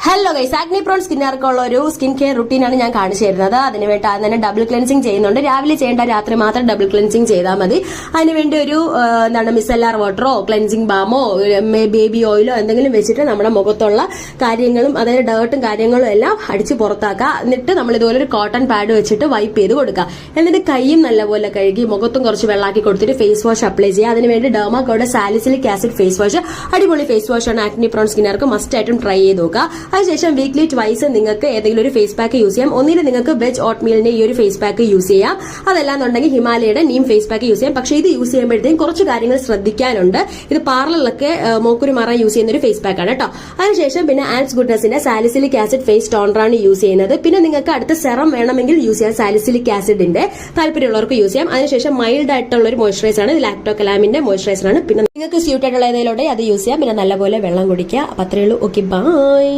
Hello guys, acne prawn സ്കിന്നുകാർക്കുള്ള ഒരു skin care റുട്ടീനാണ് ഞാൻ കാണിച്ചു തരുന്നത്. അതിനുവേണ്ടി ആദ്യം തന്നെ ഡബിൾ ക്ലെൻസിങ് ചെയ്യുന്നുണ്ട്. രാവിലെ ചെയ്യേണ്ട, രാത്രി മാത്രം ഡബിൾ ക്ലെൻസിങ് ചെയ്താൽ മതി. അതിനുവേണ്ടി ഒരു മിസെല്ലാർ വാട്ടറോ ക്ലെൻസിങ് ബാമോ ബേബി ഓയിലോ എന്തെങ്കിലും വെച്ചിട്ട് നമ്മുടെ മുഖത്തുള്ള കാര്യങ്ങളും അതായത് ഡേർട്ടും കാര്യങ്ങളും എല്ലാം അടിച്ച് പുറത്താക്കുക. എന്നിട്ട് നമ്മൾ ഇതുപോലെ ഒരു കോട്ടൺ പാഡ് വെച്ചിട്ട് വൈപ്പ് ചെയ്ത് കൊടുക്കുക. എന്നിട്ട് കൈയും നല്ലപോലെ കഴുകി മുഖത്തും കുറച്ച് വെള്ളാക്കി കൊടുത്തിട്ട് ഫേസ് വാഷ് അപ്ലൈ ചെയ്യുക. അതിനുവേണ്ടി ഡെർമാക്കോയുടെ സാലിസിലിക് ആസിഡ് ഫേസ് വാഷ് അടിപൊളി ഫേസ് വാഷ് ആണ്. ആക്നി പ്രോൺ സ്കിന്നുകാർക്ക് മസ്റ്റ് ആയിട്ടും ട്രൈ ചെയ്ത് നോക്കുക. അതിനുശേഷം വീക്ക്ലി ട്വൈസ് നിങ്ങൾക്ക് ഏതെങ്കിലും ഒരു ഫേസ് പാക്ക് യൂസ് ചെയ്യാം. ഒന്നിന് നിങ്ങൾക്ക് വെജ് ഓട്ട്മീലിന്റെ ഈ ഒരു ഫേസ് പാക്ക് യൂസ് ചെയ്യാം. അതല്ലാന്നുണ്ടെങ്കിൽ ഹിമാലയയുടെ നീം ഫേസ് പാക്ക് യൂസ് ചെയ്യാം. പക്ഷേ ഇത് യൂസ് ചെയ്യുമ്പോഴത്തേക്കും കുറച്ച് കാര്യങ്ങൾ ശ്രദ്ധിക്കാനുണ്ട്. ഇത് പാർലറിലൊക്കെ മോക്കുരു മാറാൻ യൂസ് ചെയ്യുന്ന ഒരു ഫേസ് പാക്ക് ആണ് കേട്ടോ. അതിനുശേഷം പിന്നെ ആൽസ് ഗുഡ്നസിന്റെ സാലിസിലിക് ആസിഡ് ഫേസ് ടോണറാണ് യൂസ് ചെയ്യുന്നത്. പിന്നെ നിങ്ങൾക്ക് അടുത്ത സെറം വേണമെങ്കിൽ യൂസ് ചെയ്യാം. സാലിസിലിക് ആസിഡിന്റെ താല്പര്യമുള്ളവർക്ക് യൂസ് ചെയ്യാം. അതിനുശേഷം മൈൽഡ് ആയിട്ടുള്ള ഒരു മോയ്സ്ചറൈസർ ആണ്, ലാക്ടോ കലാമിന്റെ മോയ്സ്ചറൈസർ ആണ്. പിന്നെ നിങ്ങൾക്ക് സ്യൂട്ട് ആയിട്ടുള്ള ഏതെങ്കിലും അത് യൂസ് ചെയ്യാം. പിന്നെ നല്ലപോലെ വെള്ളം കുടിക്കുക. അപ്പൊ അത്രയേ ഉള്ളൂ. Okay, by.